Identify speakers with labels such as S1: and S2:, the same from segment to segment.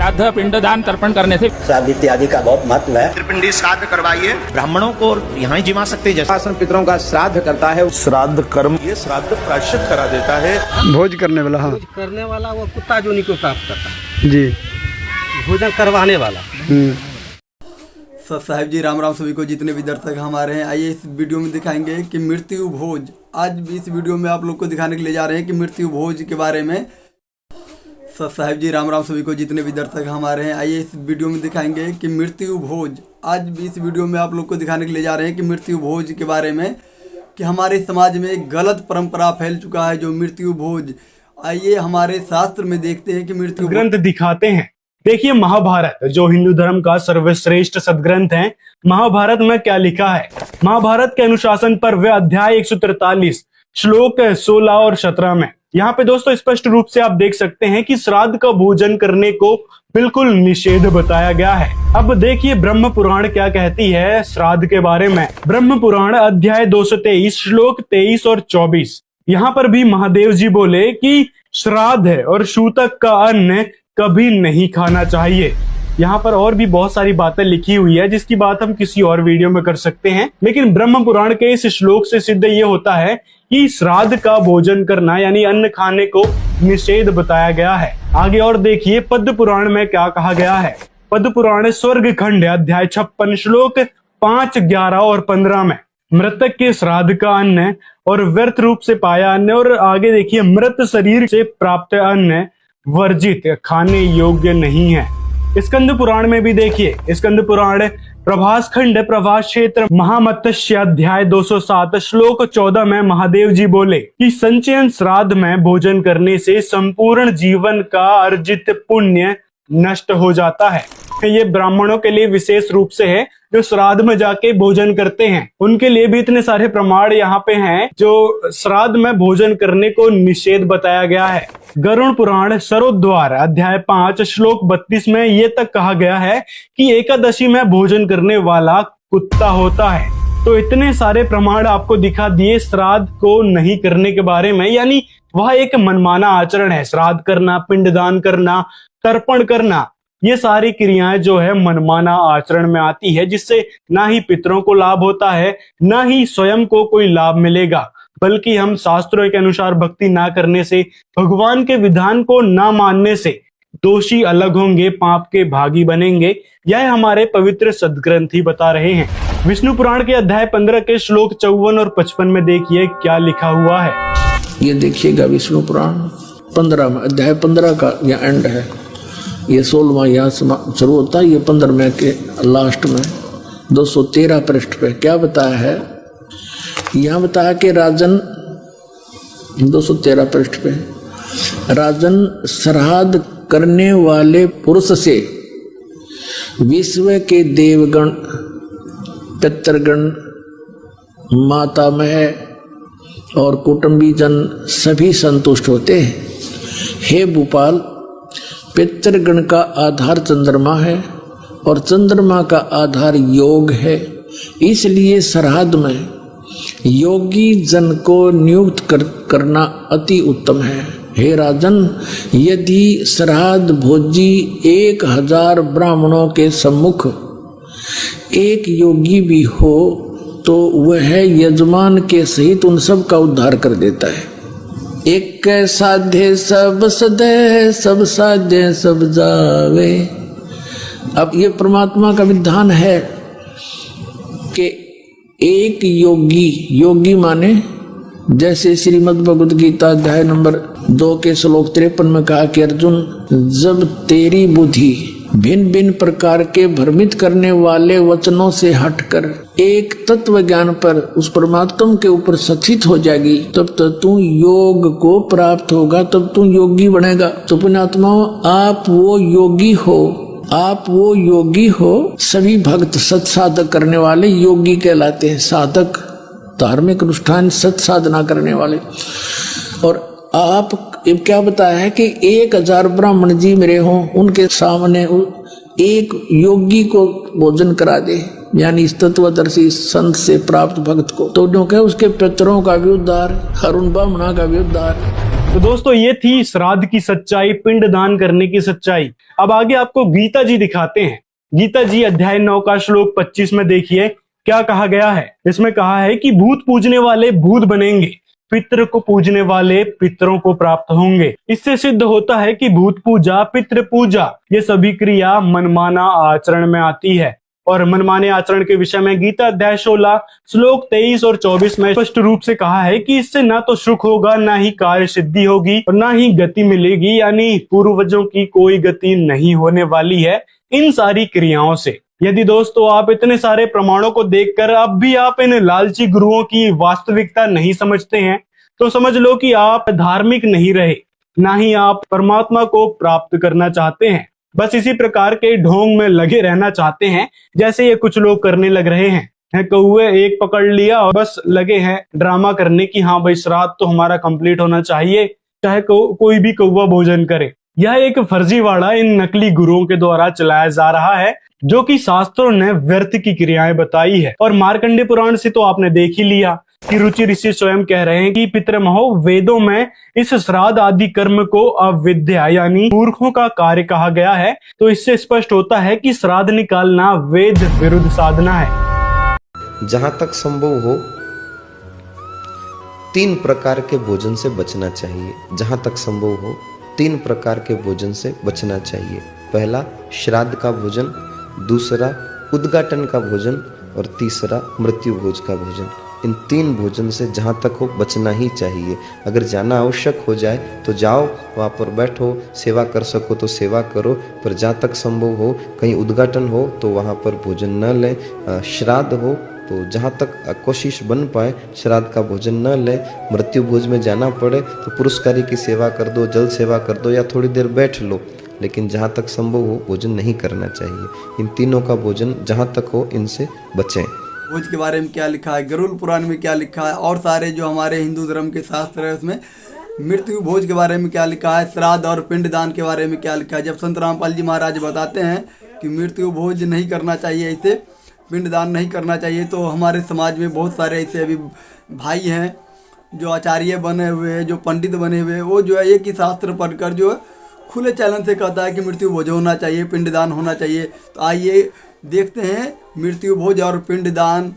S1: श्राद्ध पिंडदान तर्पण करने से
S2: श्राद्ध इत्यादि का बहुत महत्व है।
S3: त्रिपिंडी श्राद्ध करवाइए।
S4: ब्राह्मणों को यहाँ ही जिमा सकते हैं,
S2: आश्रम पितरों का श्राद्ध करता है।
S5: श्राद्ध कर्म
S6: ये श्राद्ध प्रायश्चित करा देता है।
S5: भोज करने वाला, हाँ,
S7: भोज करने वाला वो कुत्ता जोनी को प्राप्त करता है
S5: जी,
S7: भोजन करवाने वाला।
S8: सर साहिब जी राम राम सभी को, जितने भी दर्शक हमारे हैं। आइए इस वीडियो में दिखाएंगे कि मृत्यु भोज, आज भी इस वीडियो में आप लोग को दिखाने के लिए जा रहे हैं कि मृत्यु भोज के बारे में। सर साहिब जी राम राम सभी को, जितने भी दर्शक हमारे हैं। आइए इस वीडियो में दिखाएंगे कि मृत्यु भोज, आज भी इस वीडियो में आप लोग को दिखाने के लिए जा रहे हैं कि मृत्यु भोज के बारे में, कि हमारे समाज में एक गलत परंपरा फैल चुका है जो मृत्यु भोज। आइए हमारे शास्त्र में देखते हैं कि मृत्यु
S9: ग्रंथ दिखाते हैं। देखिए महाभारत जो हिंदू धर्म का सर्वश्रेष्ठ सदग्रंथ है, महाभारत में क्या लिखा है। महाभारत के अनुशासन पर्व अध्याय 143 श्लोक 16 और 17 में यहाँ पे दोस्तों स्पष्ट रूप से आप देख सकते हैं कि श्राद्ध का भोजन करने को बिल्कुल निषेध बताया गया है। अब देखिए ब्रह्म पुराण क्या कहती है श्राद्ध के बारे में। ब्रह्म पुराण अध्याय 223 श्लोक 23 और 24, यहाँ पर भी महादेव जी बोले कि श्राद्ध और सूतक का अन्न कभी नहीं खाना चाहिए। यहाँ पर और भी बहुत सारी बातें लिखी हुई है जिसकी बात हम किसी और वीडियो में कर सकते हैं, लेकिन ब्रह्म पुराण के इस श्लोक से सिद्ध ये होता है कि श्राद्ध का भोजन करना यानी अन्न खाने को निषेध बताया गया है। आगे और देखिए पद्म पुराण में क्या कहा गया है। पद्म पुराण स्वर्ग खंड अध्याय 56 श्लोक 5, 11 और 15 में मृतक के श्राद्ध का अन्न और व्यर्थ रूप से पाया अन्न, और आगे देखिए मृत शरीर से प्राप्त अन्न वर्जित, खाने योग्य नहीं है। स्कंद पुराण में भी देखिए, स्कंद पुराण प्रभास खंड प्रभास क्षेत्र महामत्स्य अध्याय 207 श्लोक 14 में महादेव जी बोले कि संचयन श्राद्ध में भोजन करने से संपूर्ण जीवन का अर्जित पुण्य नष्ट हो जाता है। ये ब्राह्मणों के लिए विशेष रूप से है जो श्राद्ध में जाके भोजन करते हैं, उनके लिए भी इतने सारे प्रमाण यहाँ पे हैं जो श्राद्ध में भोजन करने को निषेध बताया गया है। गरुड़ पुराण सरोद्वार अध्याय 5 श्लोक 32 में ये तक कहा गया है कि एकादशी में भोजन करने वाला कुत्ता होता है। तो इतने सारे प्रमाण आपको दिखा दिए श्राद्ध को नहीं करने के बारे में, यानी वह एक मनमाना आचरण है। श्राद्ध करना, पिंडदान करना, तर्पण करना, ये सारी क्रियाएं जो है मनमाना आचरण में आती है, जिससे ना ही पितरों को लाभ होता है ना ही स्वयं को कोई लाभ मिलेगा, बल्कि हम शास्त्रों के अनुसार भक्ति ना करने से, भगवान के विधान को ना मानने से दोषी अलग होंगे, पाप के भागी बनेंगे। यह हमारे पवित्र सदग्रंथ ही बता रहे हैं। विष्णु पुराण के अध्याय 15 के श्लोक 54 और 55 में देखिए क्या लिखा हुआ है।
S10: ये देखिएगा विष्णु पुराण 15 में अध्याय 15 का यह एंड है, ये 16वां यहाँ शुरू होता है, ये 15वें के लास्ट में 213 पृष्ठ पे क्या बताया है। यहाँ बताया कि राजन 213 पृष्ठ पे, राजन श्राद्ध करने वाले पुरुष से विश्व के देवगण, पितृगण, मातामह और कुटुंबीजन सभी संतुष्ट होते हैं। हे भूपाल, पितृगण का आधार चंद्रमा है और चंद्रमा का आधार योग है, इसलिए श्राद्ध में योगी जन को नियुक्त करना अति उत्तम है। हे राजन, यदि श्राद्ध भोजी 1000 ब्राह्मणों के सम्मुख एक योगी भी हो तो वह यजमान के सहित उन सब का उद्धार कर देता है। एक साध्य सब सदे, सब साध्य सब जावे। अब ये परमात्मा का विधान है कि एक योगी, योगी माने जैसे श्रीमद् भगवद गीता अध्याय नंबर 2 के श्लोक 53 में कहा कि अर्जुन, जब तेरी बुद्धि भिन्न भिन्न प्रकार के भ्रमित करने वाले वचनों से हटकर एक तत्व ज्ञान पर, उस परमात्मा के ऊपर सचित हो जाएगी, तब तो तू योग को प्राप्त होगा, तब तू योगी बनेगा। तो पुण्यात्माओं, आप वो योगी हो, आप वो योगी हो। सभी भक्त सत्साधक करने वाले योगी कहलाते हैं, साधक धार्मिक अनुष्ठान सत साधना करने वाले। और आप क्या बताया है कि 1000 ब्राह्मण जी मेरे हों, उनके सामने एक योगी को भोजन करा दे, यानी इस तत्वदर्शी संत से प्राप्त भक्त को, तो जो उसके पितरों का भी उद्धार, हरुण ब्राह्मणा का भी उद्धार।
S9: तो दोस्तों ये थी श्राद्ध की सच्चाई, पिंड दान करने की सच्चाई। अब आगे आपको गीता जी दिखाते हैं। गीता जी अध्याय 9 का श्लोक 25 में देखिए क्या कहा गया है। इसमें कहा है कि भूत पूजने वाले भूत बनेंगे, पितृ को पूजने वाले पितरों को प्राप्त होंगे। इससे सिद्ध होता है कि भूत पूजा, पितृ पूजा ये सभी क्रिया मनमाना आचरण में आती है। और मनमाने आचरण के विषय में गीता अध्याय 16 श्लोक 23 और 24 में स्पष्ट रूप से कहा है कि इससे ना तो सुख होगा, ना ही कार्य सिद्धि होगी और ना ही गति मिलेगी, यानी पूर्वजों की कोई गति नहीं होने वाली है इन सारी क्रियाओं से। यदि दोस्तों आप इतने सारे प्रमाणों को देखकर अब भी आप इन लालची गुरुओं की वास्तविकता नहीं समझते हैं तो समझ लो कि आप धार्मिक नहीं रहे, ना ही आप परमात्मा को प्राप्त करना चाहते हैं। बस इसी प्रकार के ढोंग में लगे रहना चाहते हैं जैसे ये कुछ लोग करने लग रहे हैं। कौवे एक पकड़ लिया और बस लगे हैं ड्रामा करने की हाँ भाई श्राद्ध तो हमारा कंप्लीट होना चाहिए, चाहे कोई भी कौवा भोजन करे। यह एक फर्जीवाड़ा इन नकली गुरुओं के द्वारा चलाया जा रहा है जो कि शास्त्रों ने व्यर्थ की क्रियाएं बताई है। और मार्कंडे पुराण से तो आपने देख ही लिया कि रुचि ऋषि स्वयं कह रहे हैं कि पितृमहो वेदों में इस श्राद्ध आदि कर्म को अविद्या यानी मूर्खों का कार्य कहा गया है। तो इससे स्पष्ट होता है कि श्राद्ध निकालना वेद विरुद्ध साधना है।
S3: जहां तक संभव हो 3 प्रकार के भोजन से बचना चाहिए। जहां तक संभव हो 3 प्रकार के भोजन से बचना चाहिए। पहला श्राद्ध का भोजन, दूसरा उद्घाटन का भोजन और तीसरा मृत्यु भोज का भोजन। इन 3 भोजन से जहाँ तक हो बचना ही चाहिए। अगर जाना आवश्यक हो जाए तो जाओ, वहाँ पर बैठो, सेवा कर सको तो सेवा करो, पर जहाँ तक संभव हो कहीं उद्घाटन हो तो वहाँ पर भोजन न लें। श्राद्ध हो तो जहाँ तक कोशिश बन पाए श्राद्ध का भोजन न लें। मृत्यु भोज में जाना पड़े तो पुरस्कारी की सेवा कर दो, जल सेवा कर दो या थोड़ी देर बैठ लो, लेकिन जहाँ तक संभव हो भोजन नहीं करना चाहिए। इन तीनों का भोजन जहाँ तक हो इनसे बचें।
S8: भोज के बारे में क्या लिखा है, गरुड़ पुराण में क्या लिखा है और सारे जो हमारे हिंदू धर्म के शास्त्र है उसमें मृत्यु भोज के बारे में क्या लिखा है, श्राद्ध और पिंडदान के बारे में क्या लिखा है। जब संत रामपाल जी महाराज बताते हैं कि मृत्यु भोज नहीं करना चाहिए, ऐसे पिंडदान नहीं करना चाहिए, तो हमारे समाज में बहुत सारे ऐसे अभी भाई हैं जो आचार्य बने हुए हैं, जो पंडित बने हुए हैं, वो जो है एक ही शास्त्र पढ़कर जो है खुले चलन से कहता है कि मृत्यु भोज होना चाहिए, पिंडदान होना चाहिए। तो आइए देखते हैं मृत्यु भोज और पिंडदान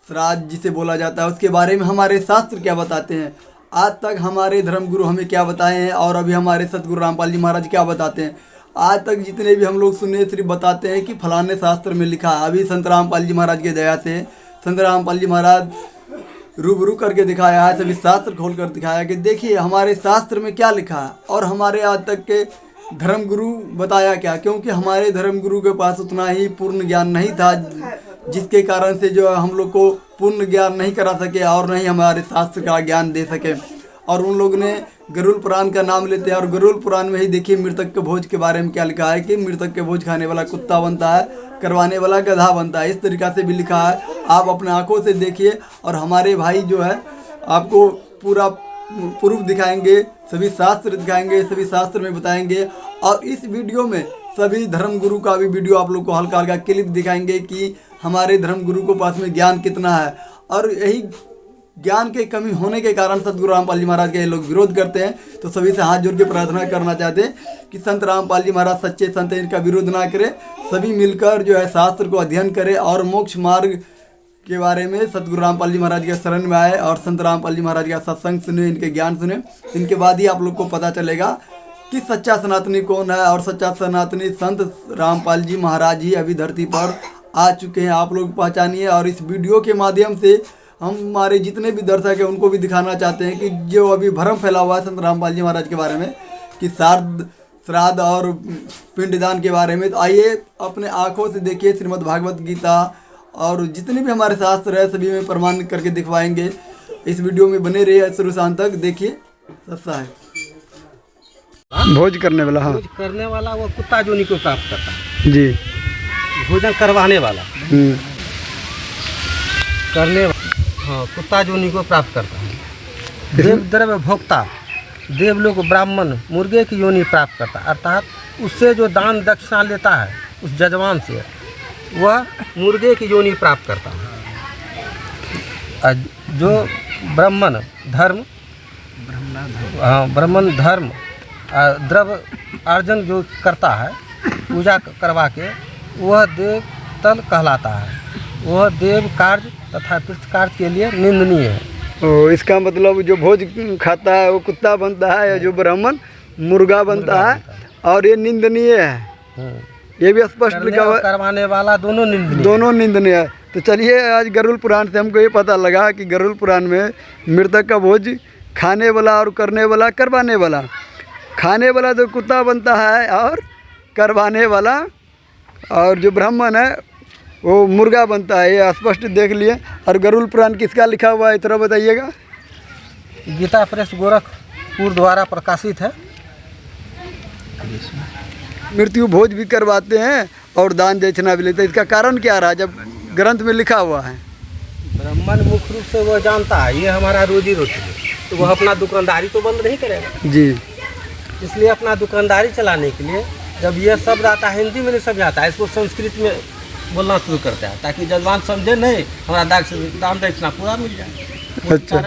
S8: श्राद्ध जिसे बोला जाता है उसके बारे में हमारे शास्त्र क्या बताते हैं। आज तक हमारे धर्मगुरु हमें क्या बताए हैं और अभी हमारे सतगुरु रामपाल जी महाराज क्या बताते हैं। आज तक जितने भी हम लोग सुने सिर्फ बताते हैं कि फलाने शास्त्र में लिखा है। अभी संत रामपाल जी महाराज के दया से संत रामपाल जी महाराज रूबरू करके दिखाया है, सभी शास्त्र खोल कर दिखाया कि देखिए हमारे शास्त्र में क्या लिखा है और हमारे आज तक के धर्मगुरु बताया क्या। क्योंकि हमारे धर्मगुरु के पास उतना ही पूर्ण ज्ञान नहीं था जिसके कारण से जो हम लोग को पूर्ण ज्ञान नहीं करा सके और नहीं हमारे शास्त्र का ज्ञान दे सके। और उन लोग ने गरुड़ पुराण का नाम लेते हैं और गरुड़ पुराण में ही देखिए मृतक के भोज के बारे में क्या लिखा है कि मृतक के भोज खाने वाला कुत्ता बनता है, करवाने वाला गधा बनता है। इस तरीक़ा से भी लिखा है, आप अपने आंखों से देखिए। और हमारे भाई जो है आपको पूरा प्रूफ दिखाएंगे, सभी शास्त्र दिखाएंगे, सभी शास्त्र में बताएंगे। और इस वीडियो में सभी धर्मगुरु का भी वीडियो आप लोग को हल्का हल्का क्लिप दिखाएंगे कि हमारे धर्मगुरु को पास में ज्ञान कितना है। और यही ज्ञान के कमी होने के कारण सतगुरु रामपाल जी महाराज के ये लोग विरोध करते हैं। तो सभी से हाथ जोड़ के प्रार्थना करना चाहते हैं कि संत रामपाल जी महाराज सच्चे संत, इनका विरोध ना करें, सभी मिलकर जो है शास्त्र को अध्ययन करें और मोक्ष मार्ग के बारे में सतगुरु रामपाल जी महाराज के शरण में आए और संत रामपाल जी महाराज का सत्संग सुने, इनके ज्ञान सुने। इनके बाद ही आप लोग को पता चलेगा कि सच्चा सनातनी कौन है। और सच्चा सनातनी संत रामपाल जी महाराज ही अभी धरती पर आ चुके हैं, आप लोग पहचानिए। और इस वीडियो के माध्यम से हम हमारे जितने भी दर्शक हैं उनको भी दिखाना चाहते हैं कि जो अभी भ्रम फैला हुआ है संत रामपाल जी महाराज के बारे में कि श्राद्ध और पिंडदान के बारे में, तो आइए अपने आँखों से देखिए। श्रीमद् भागवत गीता और जितने भी हमारे शास्त्र है सभी में प्रमाणित करके दिखवाएंगे। इस वीडियो में बने रहिए शुरू से अंत तक, देखिए सस्ता है।
S5: भोज करने वाला, हाँ
S7: भोज करने वाला वो कुत्ता जोनी को प्राप्त करता है
S5: जी,
S7: भोजन करवाने वाला करने हाँ कुत्ता जोनी को प्राप्त करता है। देव द्रव्य भोक्ता देवलोक ब्राह्मण मुर्गे की योनि प्राप्त करता है, अर्थात उससे जो दान दक्षिणा लेता है उस जजमान से वह मुर्गे की योनि प्राप्त करता है। जो ब्राह्मण धर्म हाँ, ब्राह्मण धर्म द्रव्य अर्जन जो करता है पूजा करवा के, वह देव तल कहलाता है। वह देव कार्य तथा पृथ्वी कार्य के लिए निंदनीय है।
S8: इसका मतलब जो भोज खाता है वो कुत्ता बनता है, या जो ब्राह्मण मुर्गा बनता है, और ये निंदनीय है। ये भी स्पष्ट लिखा हुआ है,
S7: करवाने वाला दोनों
S8: निंदनीय है। तो चलिए आज गरुड़ पुराण से हमको ये पता लगा कि गरुड़ पुराण में मृतक का भोज खाने वाला और करने वाला, करवाने वाला। खाने वाला तो कुत्ता बनता है और करवाने वाला और जो ब्राह्मण है वो मुर्गा बनता है। ये स्पष्ट देख लिए। और गरुड़ पुराण किसका लिखा हुआ है इतना बताइएगा।
S7: गीता प्रेस गोरखपुर द्वारा प्रकाशित है।
S8: मृत्यु भोज भी करवाते हैं और दान दक्षिणा भी लेते हैं। इसका कारण क्या रहा जब ग्रंथ में लिखा हुआ है?
S7: ब्राह्मण मुख्य रूप से वह जानता है ये हमारा रोजी रोटी है, तो वह अपना दुकानदारी तो बंद नहीं करेगा
S8: जी।
S7: इसलिए अपना दुकानदारी चलाने के लिए जब यह शब्द आता है, हिंदी में नहीं समझाता है, इसको संस्कृत में बोलना शुरू करता है ताकि जजमान समझे नहीं, हमारा दान दक्षिणा पूरा मिल जाए।
S8: अच्छा।